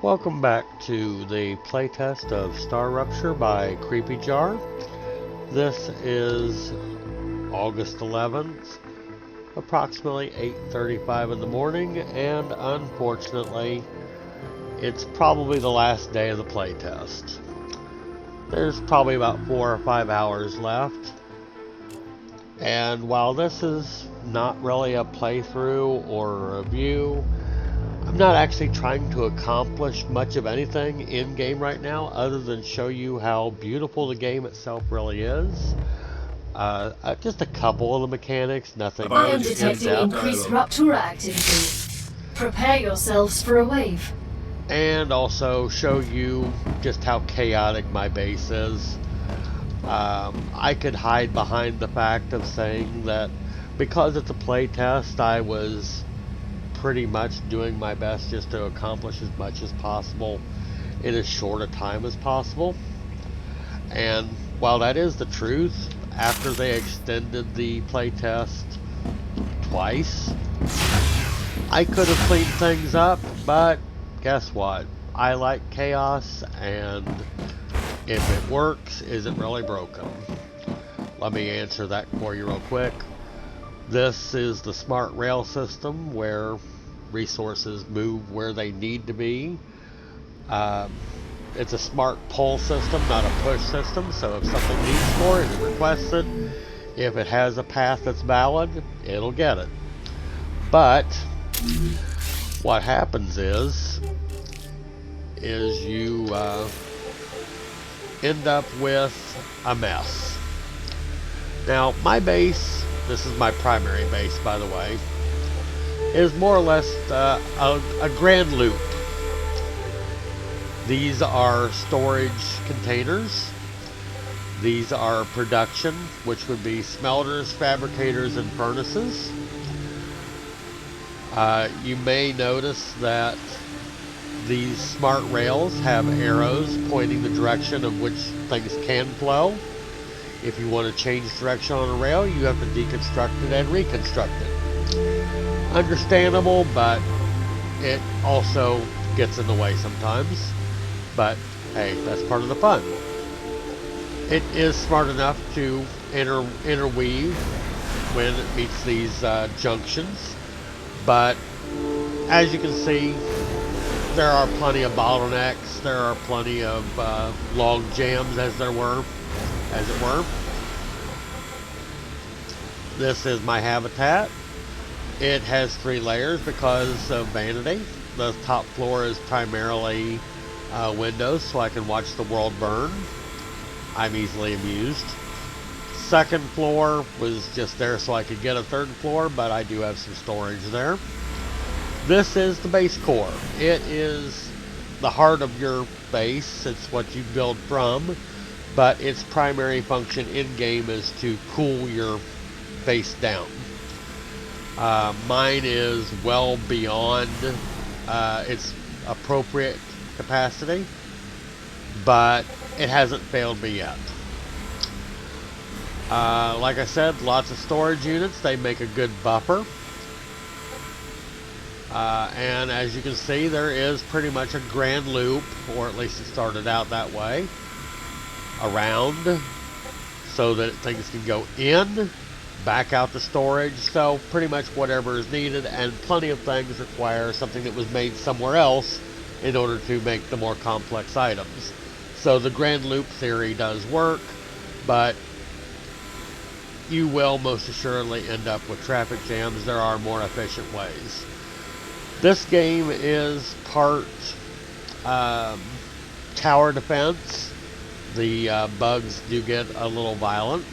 Welcome back to the playtest of StarRupture by CreepyJar. This is August 11th, approximately 8:35 in the morning, and unfortunately, it's probably the last day of the playtest. There's probably about 4 or 5 hours left, and while this is not really a playthrough or a review, I'm not actually trying to accomplish much of anything in game right now other than show you how beautiful the game itself really is. Just a couple of the mechanics, nothing. I am detecting increased Rupture activity. Prepare yourselves for a wave. And also show you just how chaotic my base is. I could hide behind the fact of saying that because it's a playtest, I was pretty much doing my best just to accomplish as much as possible in as short a time as possible. And while that is the truth, after they extended the playtest twice, I could have cleaned things up, but guess what? I like chaos, and if it works, is it really broken? Let me answer that for you real quick. This is the smart rail system where resources move where they need to be. It's a smart pull system, not a push system, so if something needs more, it requests it. If it has a path that's valid, it'll get it. But what happens is you end up with a mess. Now, my base, this is my primary base, by the way, is more or less a grand loop. These are storage containers. These are production, which would be smelters, fabricators, and furnaces. You may notice that these smart rails have arrows pointing the direction of which things can flow. If you want to change direction on a rail, you have to deconstruct it and reconstruct it. Understandable, but it also gets in the way sometimes. But hey, that's part of the fun. It is smart enough to interweave when it meets these junctions, but as you can see, there are plenty of bottlenecks. There are plenty of log jams, as it were. This is my habitat. It has 3 layers because of vanity. The top floor is primarily windows, so I can watch the world burn. I'm easily amused. Second floor was just there so I could get a third floor, but I do have some storage there. This is the base core. It is the heart of your base. It's what you build from, but its primary function in-game is to cool your base down. Mine is well beyond its appropriate capacity, but it hasn't failed me yet. Like I said, lots of storage units. They make a good buffer. And as you can see, there is pretty much a grand loop, or at least it started out that way, around, so that things can go in, back out to storage, so pretty much whatever is needed, and plenty of things require something that was made somewhere else in order to make the more complex items. So the grand loop theory does work, but you will most assuredly end up with traffic jams. There are more efficient ways. This game is part tower defense. The bugs do get a little violent.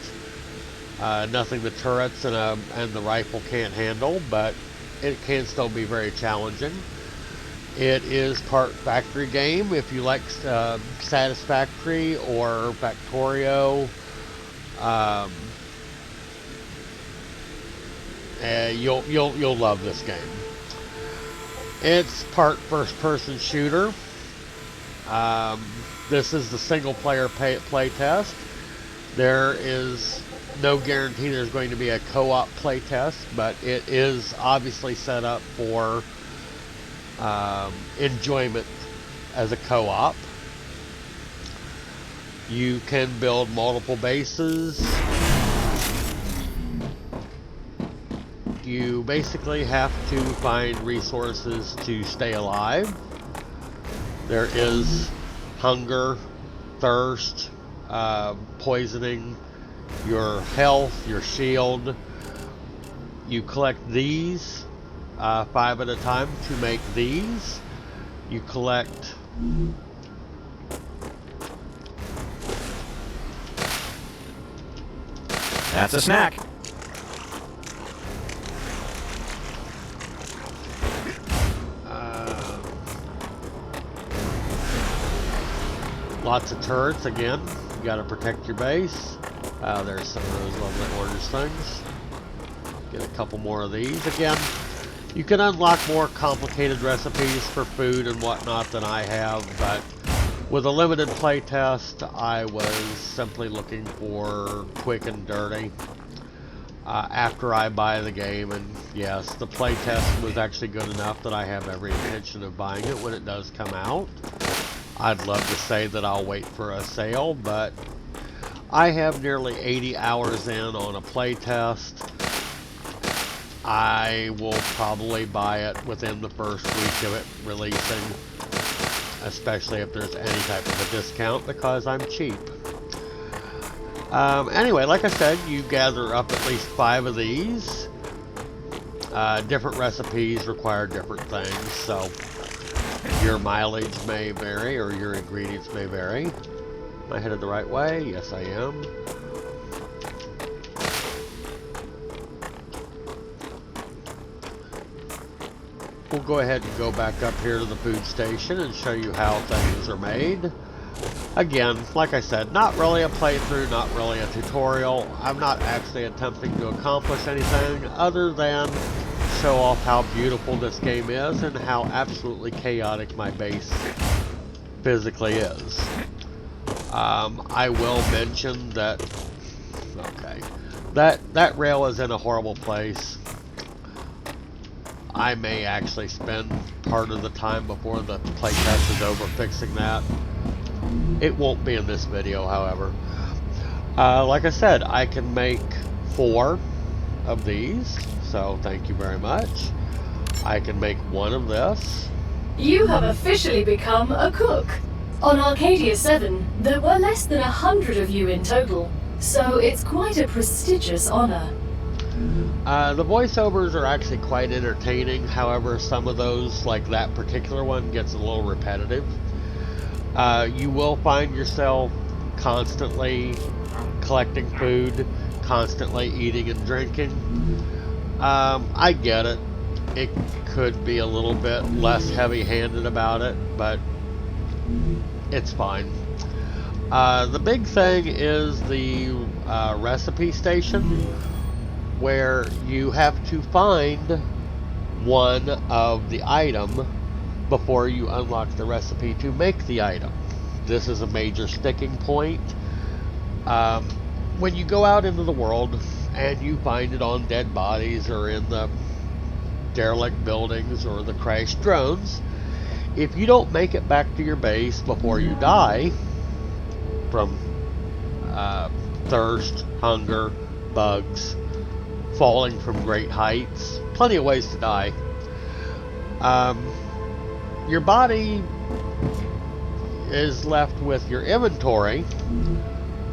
Nothing the turrets and the rifle can't handle, but it can still be very challenging. It is part factory game. If you like Satisfactory or Factorio, you'll love this game. It's part first-person shooter. This is the single-player playtest. There is no guarantee there's going to be a co-op playtest, but it is obviously set up for enjoyment as a co-op. You can build multiple bases. You basically have to find resources to stay alive. There is hunger, thirst, poisoning, your health, your shield. You collect these 5 at a time to make these. You collect That's a snack. Lots of turrets again. You gotta protect your base. There's some of those lovely orange things. Get a couple more of these. Again, you can unlock more complicated recipes for food and whatnot than I have, but with a limited playtest, I was simply looking for quick and dirty after I buy the game. And yes, the playtest was actually good enough that I have every intention of buying it when it does come out. I'd love to say that I'll wait for a sale, but I have nearly 80 hours in on a playtest. I will probably buy it within the first week of it releasing, especially if there's any type of a discount, because I'm cheap. Anyway, like I said, you gather up at least 5 of these. Different recipes require different things, so your mileage may vary, or your ingredients may vary. Am I headed the right way? Yes, I am. We'll go ahead and go back up here to the food station and show you how things are made. Again, like I said, not really a playthrough, not really a tutorial. I'm not actually attempting to accomplish anything other than show off how beautiful this game is and how absolutely chaotic my base physically is. I will mention that, okay, that rail is in a horrible place. I may actually spend part of the time before the playtest is over fixing that. It won't be in this video, however. Like I said, I can make 4 of these, so thank you very much. I can make 1 of this. You have officially become a cook. On Arcadia 7, there were less than 100 of you in total, so it's quite a prestigious honor. The voiceovers are actually quite entertaining. However, some of those, like that particular one, gets a little repetitive. You will find yourself constantly collecting food, constantly eating and drinking. I get it. It could be a little bit less heavy-handed about it, but it's fine. The big thing is the recipe station, where you have to find one of the item before you unlock the recipe to make the item. This is a major sticking point. When you go out into the world and you find it on dead bodies or in the derelict buildings or the crashed drones, if you don't make it back to your base before you die from thirst, hunger, bugs, falling from great heights, plenty of ways to die, your body is left with your inventory,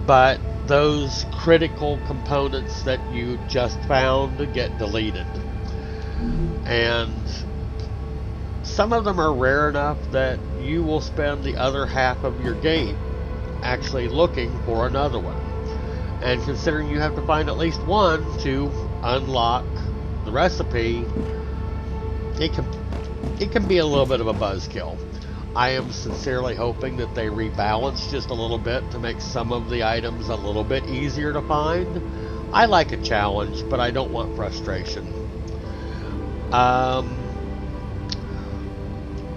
but those critical components that you just found get deleted. And some of them are rare enough that you will spend the other half of your game actually looking for another one. And considering you have to find at least one to unlock the recipe, it can be a little bit of a buzzkill. I am sincerely hoping that they rebalance just a little bit to make some of the items a little bit easier to find. I like a challenge, but I don't want frustration.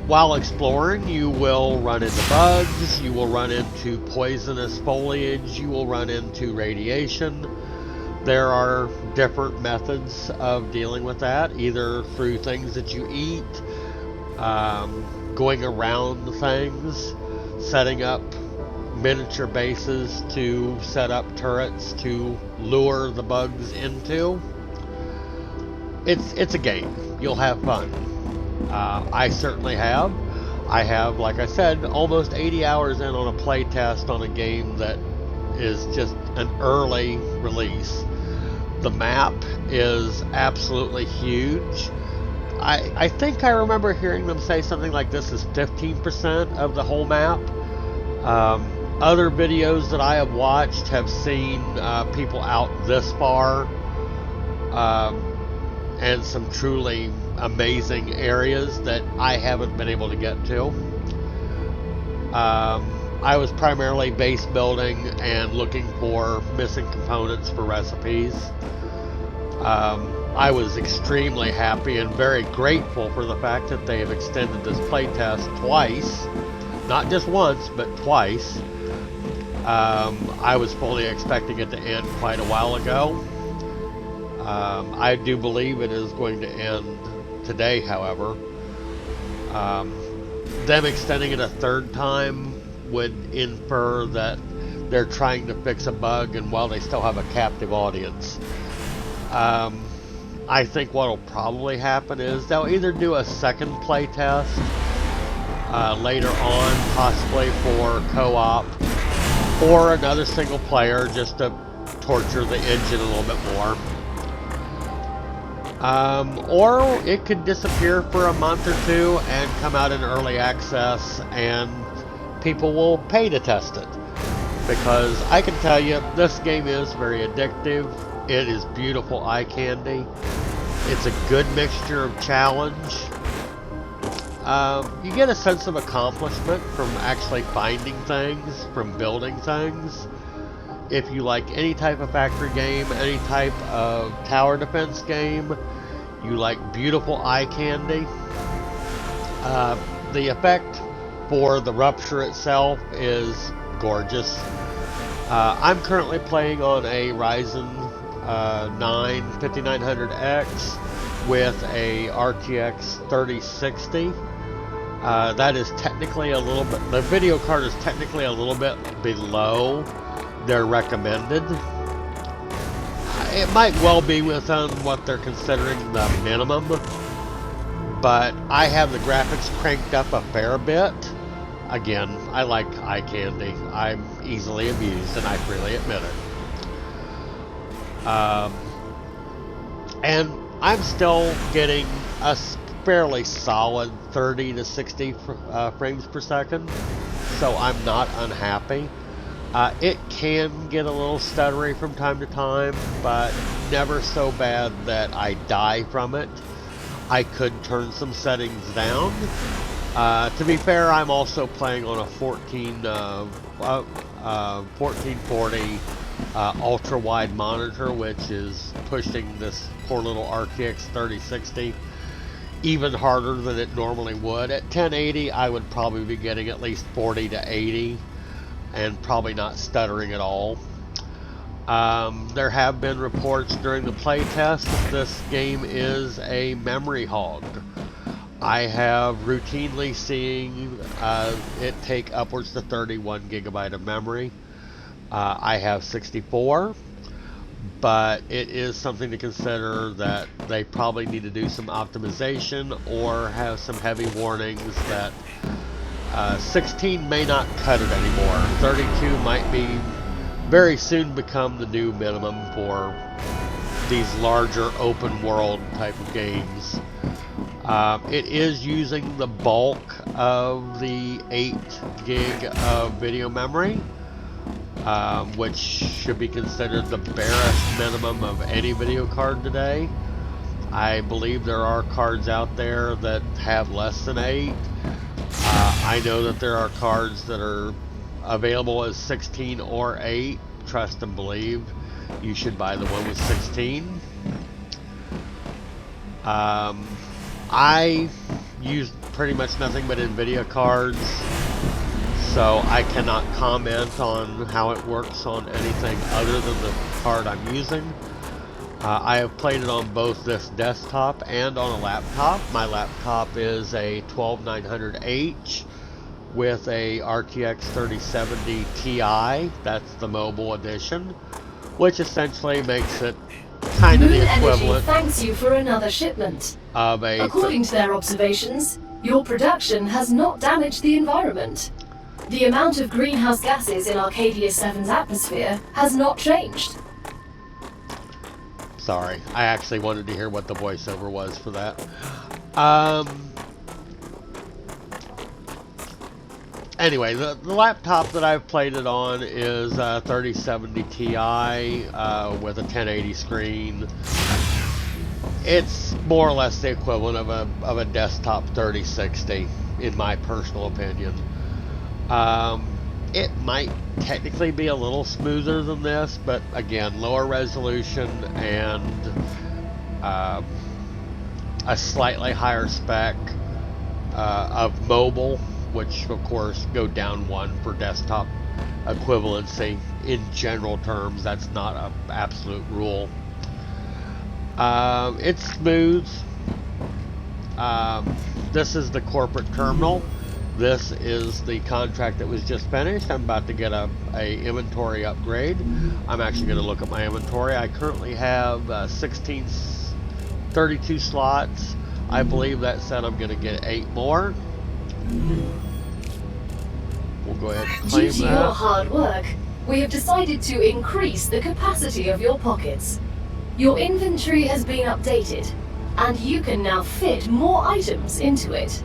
While exploring, you will run into bugs, you will run into poisonous foliage, you will run into radiation. There are different methods of dealing with that, either through things that you eat, going around things, setting up miniature bases to set up turrets to lure the bugs into. It's a game. You'll have fun. I certainly have. I have, like I said, almost 80 hours in on a playtest on a game that is just an early release. The map is absolutely huge. I think I remember hearing them say something like this is 15% of the whole map. Other videos that I have watched have seen people out this far, and some truly amazing areas that I haven't been able to get to. I was primarily base building and looking for missing components for recipes. I was extremely happy and very grateful for the fact that they have extended this playtest twice. Not just once, but twice. I was fully expecting it to end quite a while ago. I do believe it is going to end today, however. Them extending it a third time would infer that they're trying to fix a bug and while they still have a captive audience. I think what will probably happen is they'll either do a second playtest later on, possibly for co-op, or another single player just to torture the engine a little bit more. Or it could disappear for a month or two and come out in early access and people will pay to test it. Because I can tell you, this game is very addictive. It is beautiful eye candy. It's a good mixture of challenge. You get a sense of accomplishment from actually finding things, from building things. If you like any type of factory game, any type of tower defense game, you like beautiful eye candy. The effect for the Rupture itself is gorgeous. I'm currently playing on a Ryzen 9 5900X with a RTX 3060. That is technically a little bit, the video card is technically a little bit below their recommended. It might well be within what they're considering the minimum, but I have the graphics cranked up a fair bit. Again, I like eye candy. I'm easily abused, and I freely admit it. And I'm still getting a fairly solid 30 to 60 frames per second, so I'm not unhappy. It can get a little stuttery from time to time, but never so bad that I die from it. I could turn some settings down. To be fair, I'm also playing on a 1440 ultra-wide monitor, which is pushing this poor little RTX 3060 even harder than it normally would. At 1080, I would probably be getting at least 40 to 80 and probably not stuttering at all. There have been reports during the playtest that this game is a memory hog. I have routinely seen it take upwards to 31 gigabyte of memory. I have 64, but it is something to consider that they probably need to do some optimization or have some heavy warnings that 16 may not cut it anymore. 32 might be very soon become the new minimum for these larger open world type of games. It is using the bulk of the 8 gig of video memory, which should be considered the barest minimum of any video card today. I believe there are cards out there that have less than 8. I know that there are cards that are available as 16 or 8. Trust and believe, you should buy the one with 16. I use pretty much nothing but NVIDIA cards, so I cannot comment on how it works on anything other than the card I'm using. I have played it on both this desktop and on a laptop. My laptop is a 12900H with a RTX 3070 Ti. That's the mobile edition, which essentially makes it kind of Moon the Energy equivalent thanks you for another shipment. of a... According to their observations, your production has not damaged the environment. The amount of greenhouse gases in Arcadia 7's atmosphere has not changed. Sorry, I actually wanted to hear what the voiceover was for that. Anyway, the laptop that I've played it on is a 3070 Ti with a 1080 screen. It's more or less the equivalent of a desktop 3060, in my personal opinion. It might technically be a little smoother than this, but again, lower resolution and a slightly higher spec of mobile, which of course go down one for desktop equivalency. In general terms, that's not an absolute rule. It's smooth. This is the corporate terminal. This is the contract that was just finished. I'm about to get a inventory upgrade. I'm actually going to look at my inventory. I currently have 32 slots. I believe that said I'm going to get 8 more. We'll go ahead and claim Due to that. your hard work, we have decided to increase the capacity of your pockets. Your inventory has been updated, and you can now fit more items into it.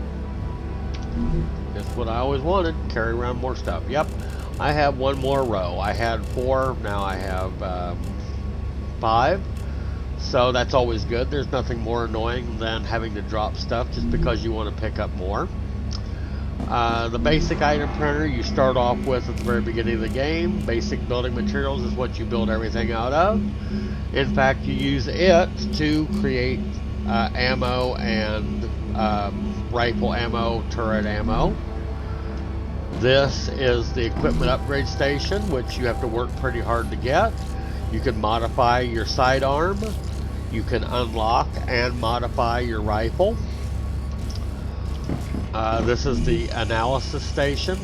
That's what I always wanted, carry around more stuff. Yep, I have one more row. I had 4, now I have 5. So that's always good. There's nothing more annoying than having to drop stuff just because you want to pick up more. The basic item printer you start off with at the very beginning of the game. Basic building materials is what you build everything out of. In fact, you use it to create ammo and rifle ammo, turret ammo. This is the equipment upgrade station, which you have to work pretty hard to get. You can modify your sidearm. You can unlock and modify your rifle. This is the analysis station.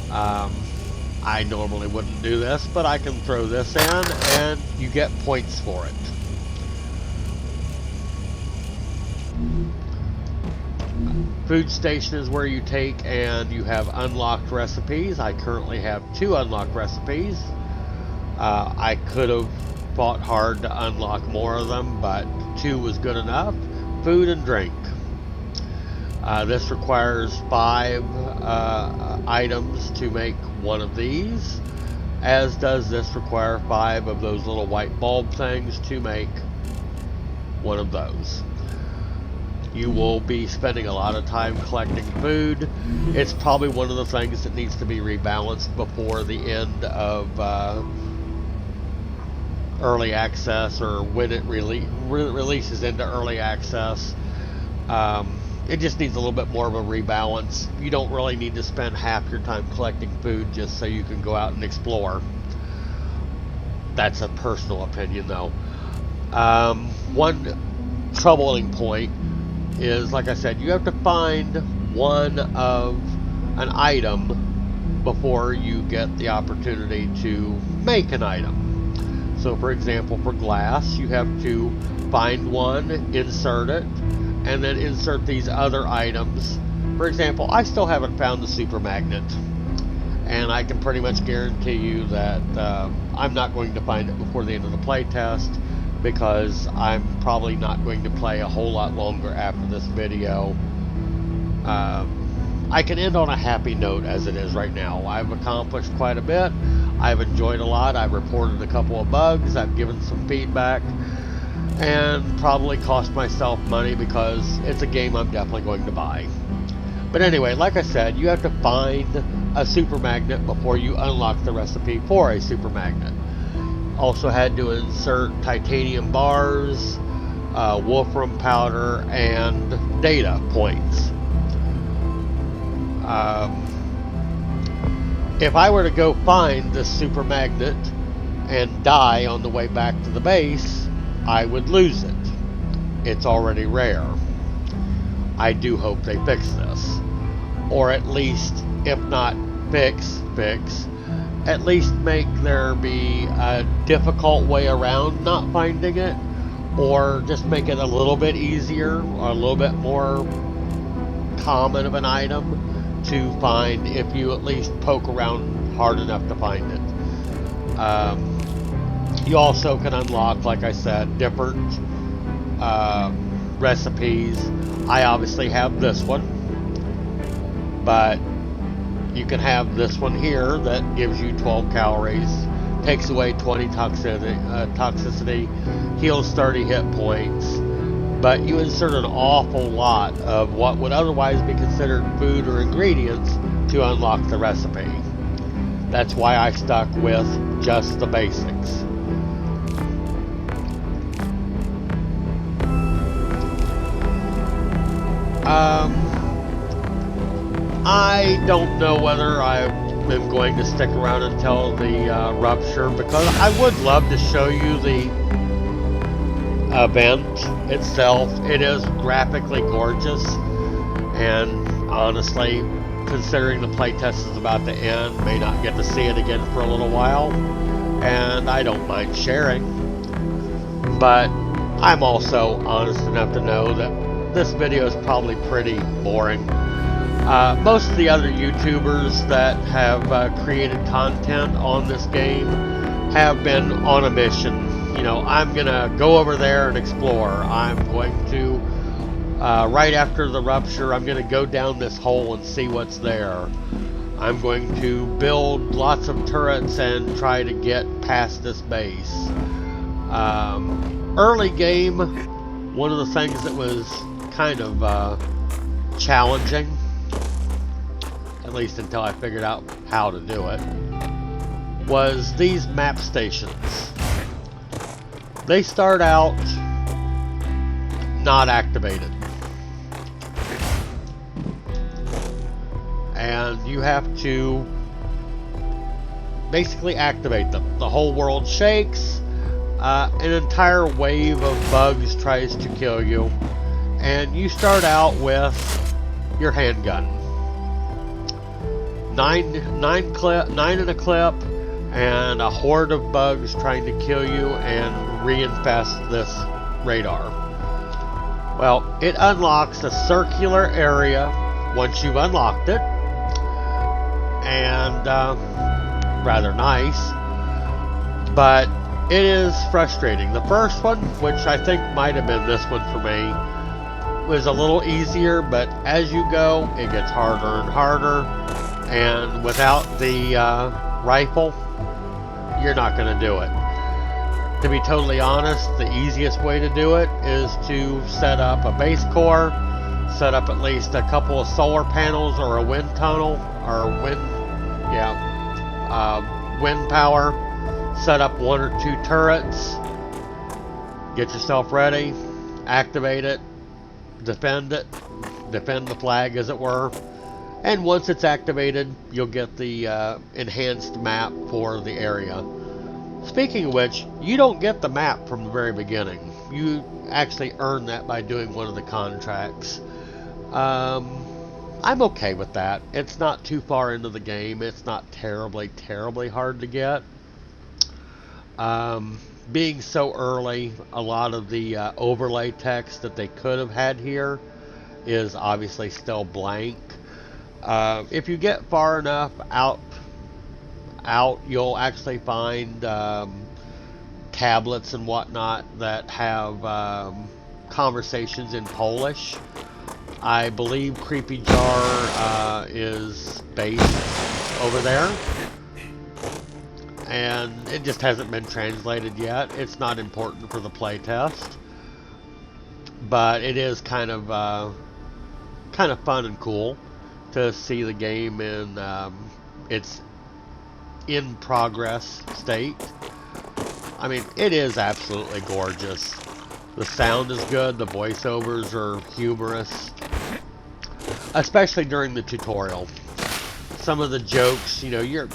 I normally wouldn't do this, but I can throw this in and you get points for it. Food station is where you take and you have unlocked recipes. I currently have 2 unlocked recipes. I could have fought hard to unlock more of them, but 2 was good enough. Food and drink. This requires 5 items to make one of these, as does this require 5 of those little white bulb things to make one of those. You will be spending a lot of time collecting food. It's probably one of the things that needs to be rebalanced before the end of early access, or when it releases into early access. It just needs a little bit more of a rebalance. You don't really need to spend half your time collecting food just so you can go out and explore. That's a personal opinion, though. One troubling point is, like I said, you have to find one of an item before you get the opportunity to make an item. So, for example, for glass, you have to find one, insert it, and then insert these other items. For example, I still haven't found the super magnet, and I can pretty much guarantee you that I'm not going to find it before the end of the playtest, because I'm probably not going to play a whole lot longer after this video. I can end on a happy note as it is right now. I've accomplished quite a bit. I've enjoyed a lot. I've reported a couple of bugs. I've given some feedback, and probably cost myself money because it's a game I'm definitely going to buy. But anyway, like I said, you have to find a super magnet before you unlock the recipe for a super magnet. Also had to insert titanium bars, wolfram powder, and data points. If I were to go find this super magnet and die on the way back to the base, I would lose it. It's already rare. I do hope they fix this. Or at least, if not fix, at least make there be a difficult way around not finding it, or just make it a little bit easier, or a little bit more common of an item to find if you at least poke around hard enough to find it. You also can unlock, like I said, different recipes. I obviously have this one, but you can have this one here that gives you 12 calories, takes away 20 toxicity, heals 30 hit points, but you insert an awful lot of what would otherwise be considered food or ingredients to unlock the recipe. That's why I stuck with just the basics. I don't know whether I am going to stick around until the Rupture, because I would love to show you the event itself. It is graphically gorgeous, and honestly, considering the playtest is about to end, may not get to see it again for a little while, and I don't mind sharing. But I'm also honest enough to know that this video is probably pretty boring. Most of the other YouTubers that have created content on this game have been on a mission. You know, I'm gonna go over there and explore. I'm going to, right after the Rupture, I'm gonna go down this hole and see what's there. I'm going to build lots of turrets and try to get past this base. Early game, one of the things that was kind of challenging, at least until I figured out how to do it, was these map stations. They start out not activated, and you have to basically activate them. The whole world shakes, an entire wave of bugs tries to kill you, and you start out with your handgun. Nine in a clip, and a horde of bugs trying to kill you and reinfest this radar. Well, it unlocks a circular area once you've unlocked it, and rather nice, but it is frustrating. The first one, which I think might have been this one for me, was a little easier, but as you go, it gets harder and harder. And without the rifle, you're not going to do it. To be totally honest, the easiest way to do it is to set up a base core, set up at least a couple of solar panels or a wind tunnel, or wind power, set up 1 or 2 turrets, get yourself ready, activate it, defend the flag as it were. And once it's activated, you'll get the enhanced map for the area. Speaking of which, you don't get the map from the very beginning. You actually earn that by doing one of the contracts. I'm okay with that. It's not too far into the game. It's not terribly hard to get. Being so early, a lot of the overlay text that they could have had here is obviously still blank. If you get far enough out, you'll actually find tablets and whatnot that have conversations in Polish. I believe Creepy Jar is based over there, and it just hasn't been translated yet. It's not important for the playtest, but it is kind of fun and cool to see the game in its in progress state. I mean, it is absolutely gorgeous. The sound is good, the voiceovers are humorous, especially during the tutorial. Some of the jokes, you know, you're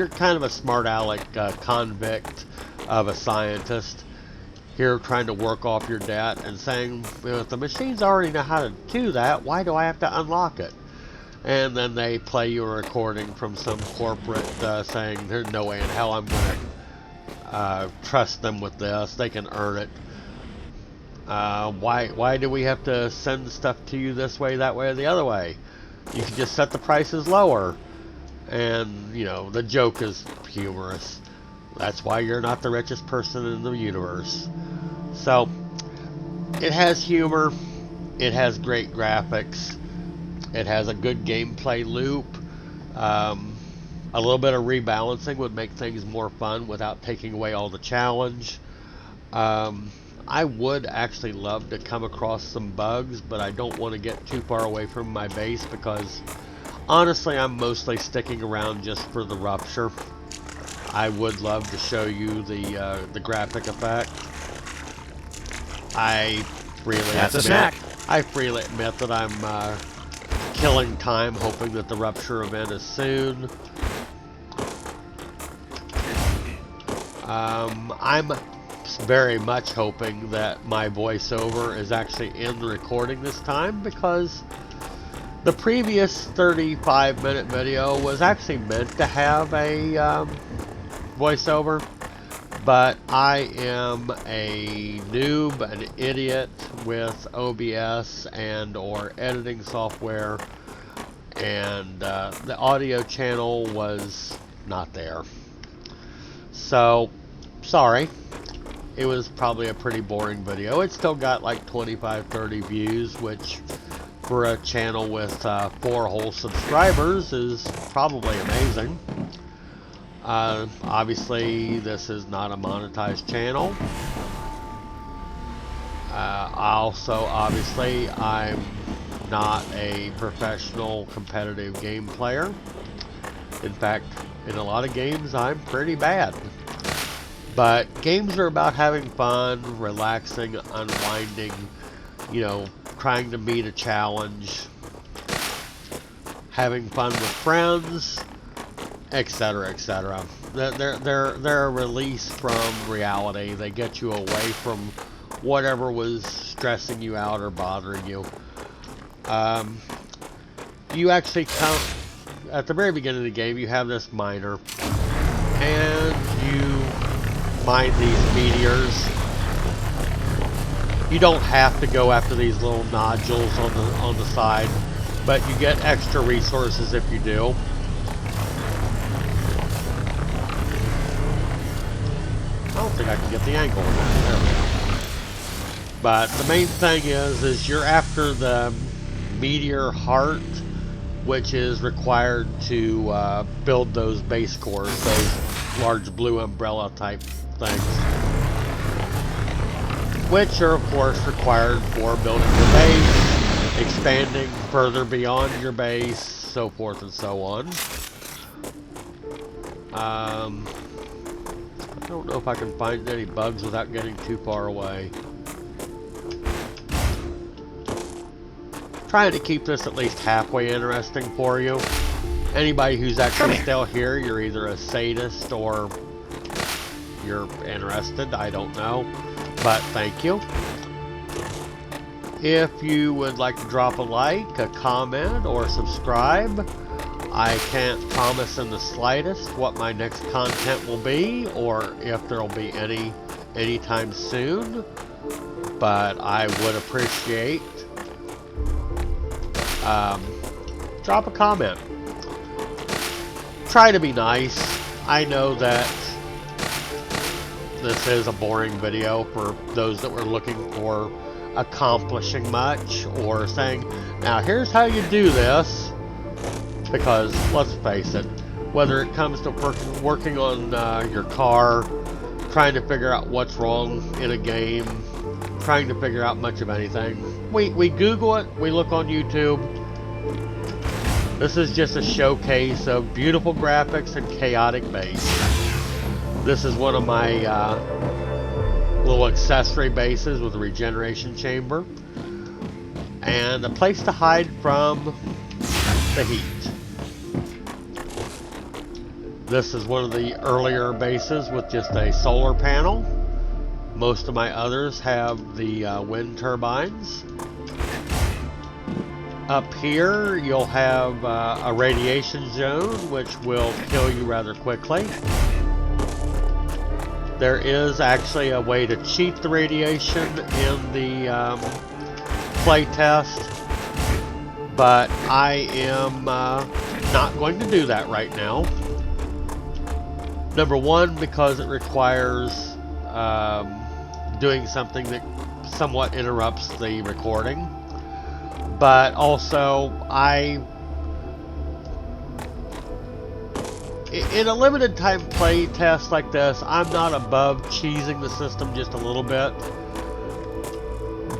kind of a smart aleck convict of a scientist. here trying to work off your debt and saying, if the machines already know how to do that, why do I have to unlock it? And then they play you a recording from some corporate saying, there's no way in hell I'm going to trust them with this. They can earn it. Why do we have to send stuff to you this way, that way, or the other way? You can just set the prices lower. And, you know, the joke is humorous. That's why you're not the richest person in the universe. So, it has humor. It has great graphics. It has a good gameplay loop. A little bit of rebalancing would make things more fun without taking away all the challenge. I would actually love to come across some bugs, but I don't want to get too far away from my base because honestly I'm mostly sticking around just for the Rupture. I would love to show you the graphic effect. I freely admit that I'm killing time hoping that the Rupture event is soon. I'm very much hoping that my voiceover is actually in the recording this time, because the previous 35-minute video was actually meant to have a voiceover, but I am a noob, an idiot with OBS and or editing software, and the audio channel was not there. So, sorry. It was probably a pretty boring video. It still got like 25-30 views, which for a channel with 4 whole subscribers is probably amazing. Obviously, this is not a monetized channel. Also, obviously, I'm not a professional competitive game player. In fact, in a lot of games, I'm pretty bad. But games are about having fun, relaxing, unwinding, you know, trying to meet a challenge, having fun with friends, etc., etc. They're a release from reality. They get you away from whatever was stressing you out or bothering you. You actually come at the very beginning of the game. You have this miner, and you mine these meteors. You don't have to go after these little nodules on the side, but you get extra resources if you do. I don't think I can get the angle on that. There we go. But the main thing is you're after the meteor heart, which is required to build those base cores, those large blue umbrella type things, which are of course required for building your base, expanding further beyond your base, so forth and so on. I don't know if I can find any bugs without getting too far away. Trying to keep this at least halfway interesting for you. Anybody who's actually still here, you're either a sadist or you're interested, I don't know, but thank you. If you would like to drop a like, a comment, or subscribe, I can't promise in the slightest what my next content will be, or if there will be any anytime soon, but I would appreciate drop a comment. Try to be nice. I know that this is a boring video for those that were looking for accomplishing much or saying, now here's how you do this, because let's face it, whether it comes to working on your car, trying to figure out what's wrong in a game, trying to figure out much of anything, we Google it, we look on YouTube. This is just a showcase of beautiful graphics and chaotic base. This is one of my little accessory bases with a regeneration chamber and a place to hide from the heat. This is one of the earlier bases with just a solar panel. Most of my others have the wind turbines. Up here, you'll have a radiation zone, which will kill you rather quickly. There is actually a way to cheat the radiation in the playtest, but I am not going to do that right now. Number one, because it requires doing something that somewhat interrupts the recording. But also, in a limited time play test like this, I'm not above cheesing the system just a little bit.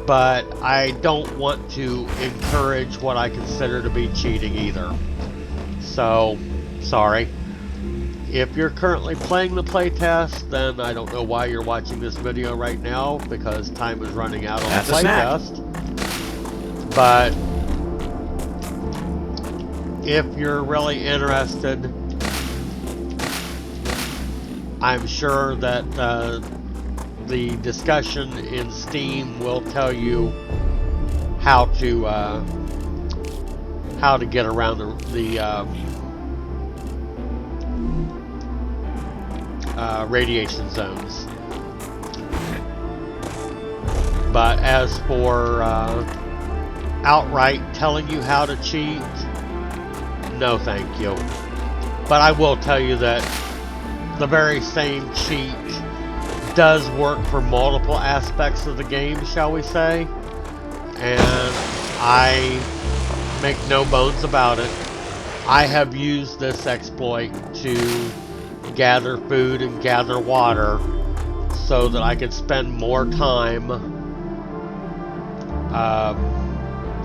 But I don't want to encourage what I consider to be cheating either. So, sorry. If you're currently playing the playtest, then I don't know why you're watching this video right now, because time is running out on the playtest. But if you're really interested, I'm sure that the discussion in Steam will tell you how to get around the radiation zones. But as for outright telling you how to cheat, no thank you. But I will tell you that the very same cheat does work for multiple aspects of the game, shall we say, and I make no bones about it. I have used this exploit to gather food and gather water so that I could spend more time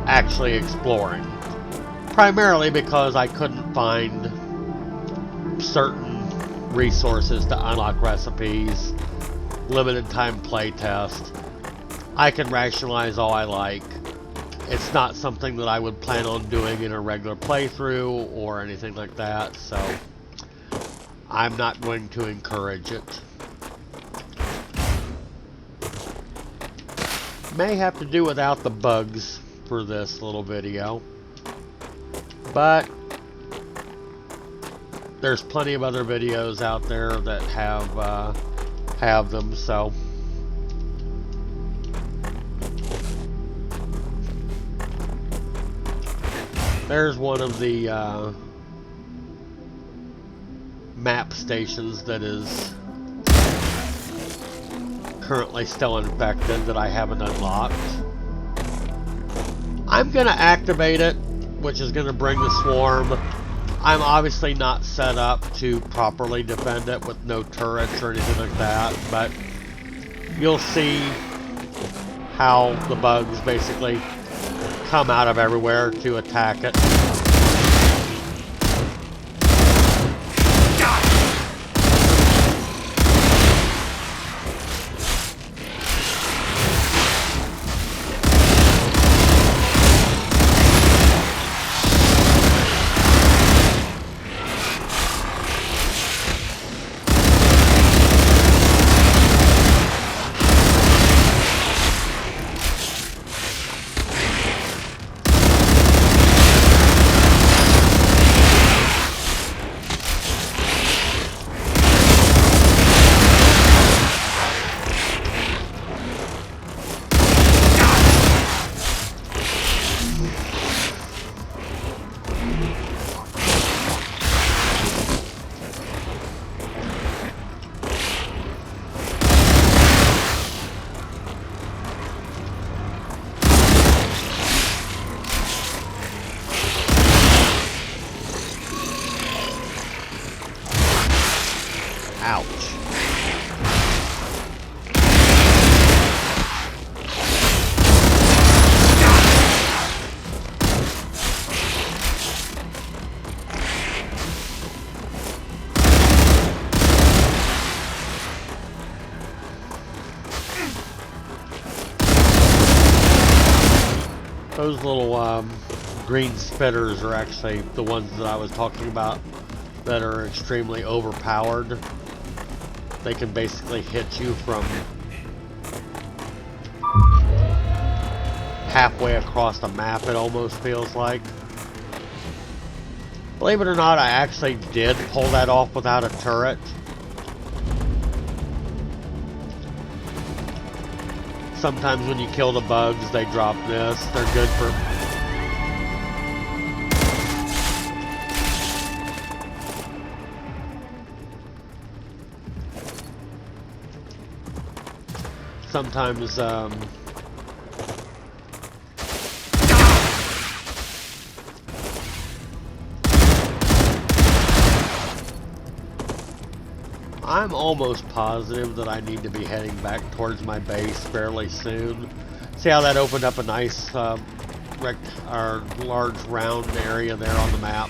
actually exploring. Primarily because I couldn't find certain resources to unlock recipes, limited time playtest. I can rationalize all I like. It's not something that I would plan on doing in a regular playthrough or anything like that, so I'm not going to encourage it. May have to do without the bugs for this little video, but there's plenty of other videos out there that have them, so there's one of the map stations that is currently still infected that I haven't unlocked. I'm gonna activate it, which is gonna bring the swarm. I'm obviously not set up to properly defend it with no turrets or anything like that, but you'll see how the bugs basically come out of everywhere to attack it. Ouch. Those little green spitters are actually the ones that I was talking about that are extremely overpowered. They can basically hit you from halfway across the map, it almost feels like. Believe it or not, I actually did pull that off without a turret. Sometimes when you kill the bugs, they drop this. They're good for... Sometimes, I'm almost positive that I need to be heading back towards my base fairly soon. See how that opened up a nice large round area there on the map?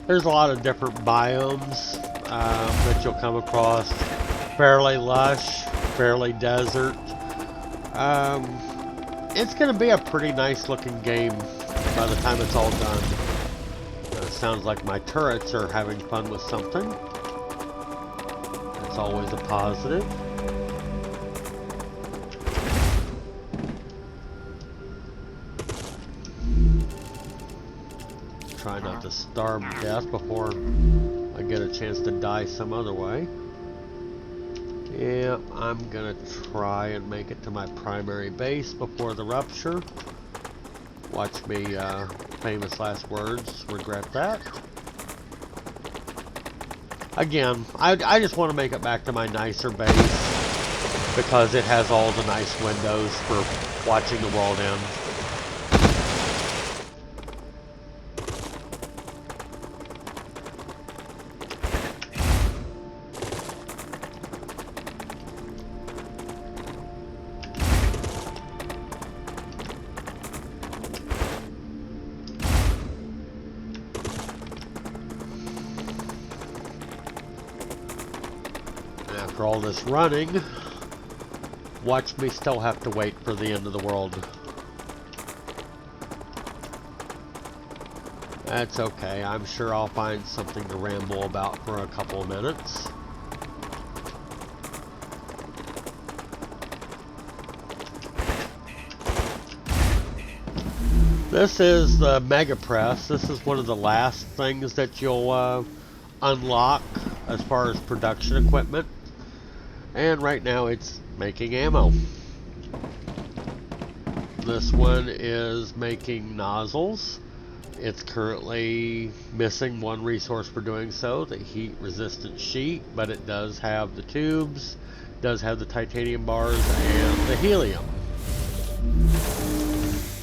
There's a lot of different biomes that you'll come across. Fairly lush, fairly desert. It's going to be a pretty nice looking game by the time it's all done. Sounds like my turrets are having fun with something. That's always a positive. Try not to starve to death before I get a chance to die some other way. Yeah, I'm gonna try and make it to my primary base before the rupture. Watch me, famous last words, regret that. Again, I just want to make it back to my nicer base because it has all the nice windows for watching the world end. After all this running, watch me still have to wait for the end of the world. That's okay, I'm sure I'll find something to ramble about for a couple of minutes. This is the Mega Press. This is one of the last things that you'll unlock as far as production equipment. And right now it's making ammo. This one is making nozzles. It's currently missing one resource for doing so, the heat resistant sheet, but it does have the tubes, does have the titanium bars and the helium.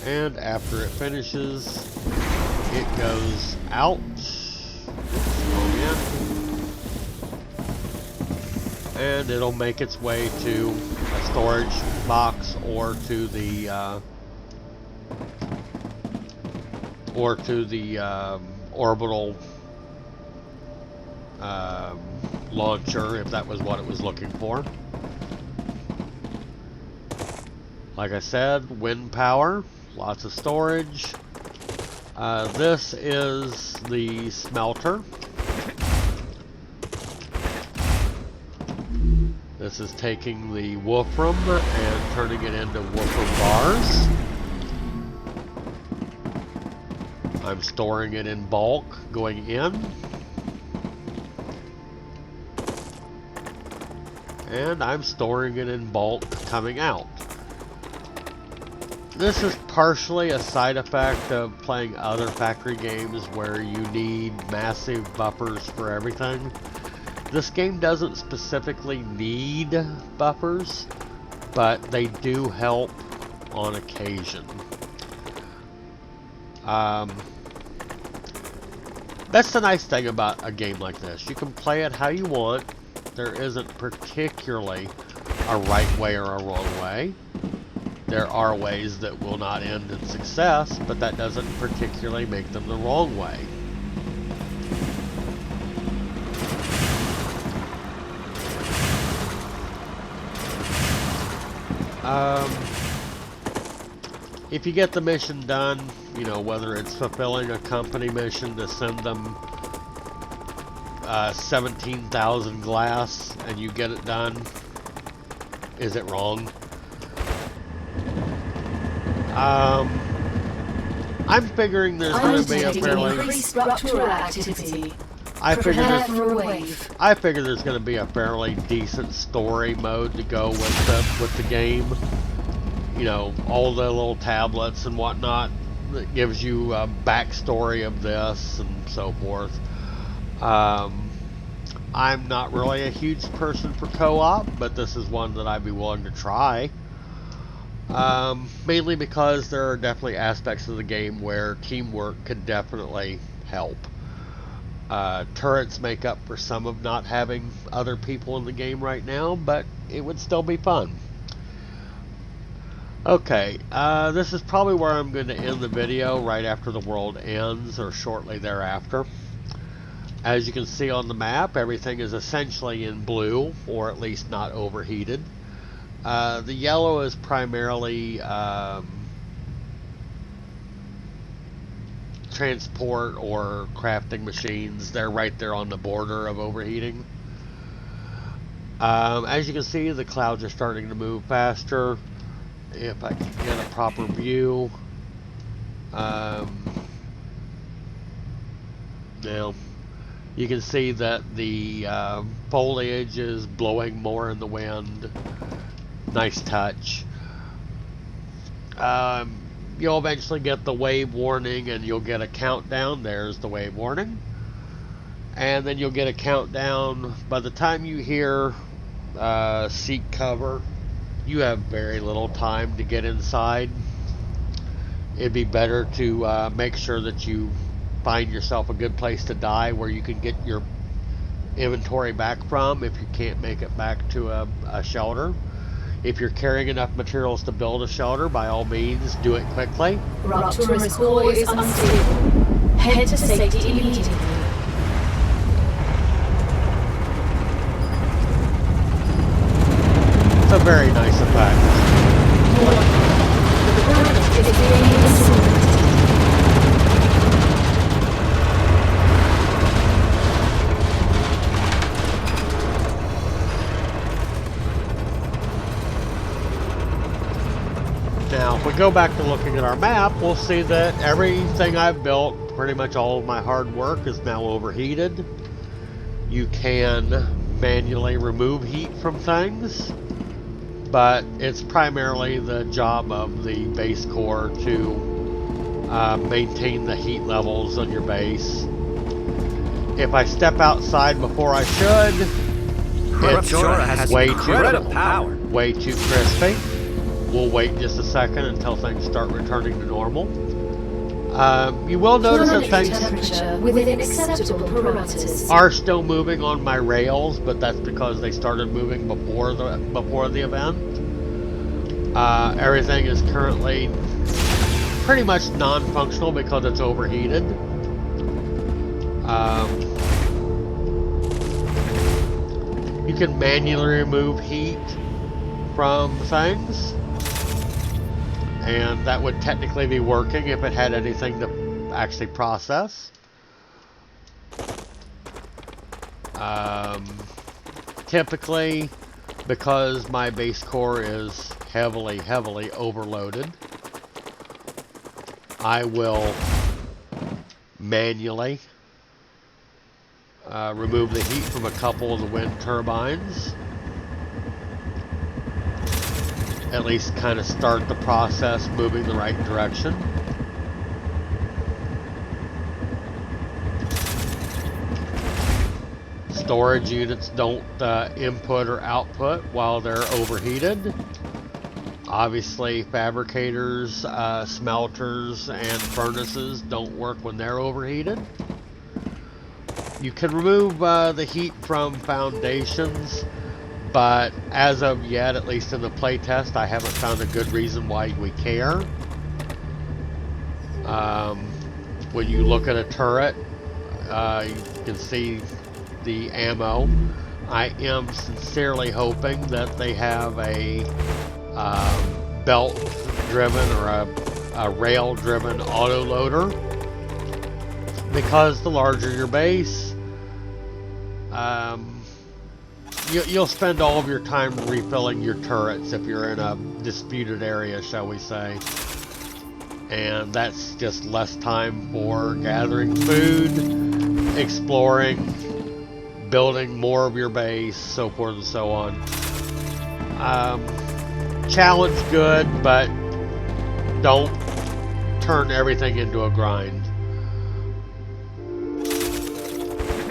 And after it finishes, it goes out. And it'll make its way to a storage box or to the orbital launcher, if that was what it was looking for. Like I said, wind power, lots of storage. This is the smelter. This is taking the wolfram and turning it into wolfram bars. I'm storing it in bulk going in. And I'm storing it in bulk coming out. This is partially a side effect of playing other factory games where you need massive buffers for everything. This game doesn't specifically need buffers, but they do help on occasion. That's the nice thing about a game like this. You can play it how you want. There isn't particularly a right way or a wrong way. There are ways that will not end in success, but that doesn't particularly make them the wrong way. If you get the mission done, you know, whether it's fulfilling a company mission to send them 17,000 glass and you get it done, is it wrong? I'm figuring there's going to be a fairly... I figure there's going to be a fairly decent story mode to go with the game. You know, all the little tablets and whatnot that gives you a backstory of this and so forth. I'm not really a huge person for co-op, but this is one that I'd be willing to try. Mainly because there are definitely aspects of the game where teamwork could definitely help. Turrets make up for some of not having other people in the game right now, but it would still be fun. Okay, this is probably where I'm going to end the video, right after the world ends or shortly thereafter. As you can see on the map, everything is essentially in blue, or at least not overheated. The yellow is primarily transport or crafting machines. They're right there on the border of overheating. As you can see, the clouds are starting to move faster. If I can get a proper view. Now, you can see that the foliage is blowing more in the wind. Nice touch. You'll eventually get the wave warning and you'll get a countdown. There's the wave warning. And then you'll get a countdown. By the time you hear seek cover, you have very little time to get inside. It'd be better to make sure that you find yourself a good place to die where you can get your inventory back from if you can't make it back to a shelter. If you're carrying enough materials to build a shelter, by all means, do it quickly. Rupture's core is unstable. Head to safety immediately. It's a very nice effect. Now, if we go back to looking at our map, we'll see that everything I've built, pretty much all of my hard work, is now overheated. You can manually remove heat from things, but it's primarily the job of the base core to maintain the heat levels on your base. If I step outside before I should, it's way too crispy. We'll wait just a second until things start returning to normal. You will notice that things within acceptable parameters are still moving on my rails, but that's because they started moving before the event. Everything is currently pretty much non-functional because it's overheated. You can manually remove heat from things, and that would technically be working if it had anything to actually process. Typically, because my base core is heavily overloaded, I will manually remove the heat from a couple of the wind turbines. At least kind of start the process moving the right direction. storage units don't input or output while they're overheated. Obviously, fabricators, smelters, and furnaces don't work when they're overheated. You can remove the heat from foundations, but as of yet, at least in the playtest, I haven't found a good reason why we care. When you look at a turret, you can see the ammo. I am sincerely hoping that they have a belt-driven or a rail-driven autoloader, because the larger your base, you'll spend all of your time refilling your turrets if you're in a disputed area, shall we say. And that's just less time for gathering food, exploring, building more of your base, so forth and so on. Challenge good, but don't turn everything into a grind.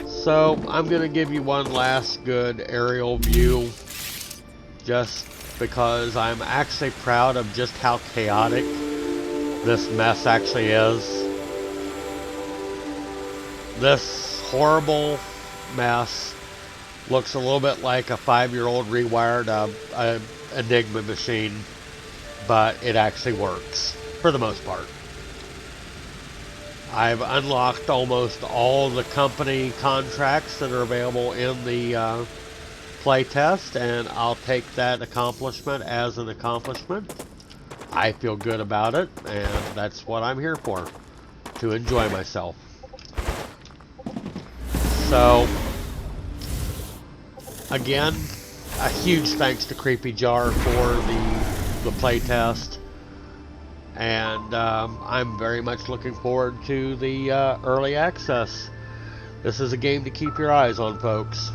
So I'm going to give you one last good aerial view, just because I'm actually proud of just how chaotic this mess actually is. This horrible mess looks a little bit like a 5-year-old rewired a Enigma machine, but it actually works for the most part. I've unlocked almost all the company contracts that are available in the playtest, and I'll take that accomplishment as an accomplishment. I feel good about it, and that's what I'm here for, to enjoy myself. So, again, a huge thanks to Creepy Jar for the playtest, and I'm very much looking forward to the early access. This is a game to keep your eyes on, folks.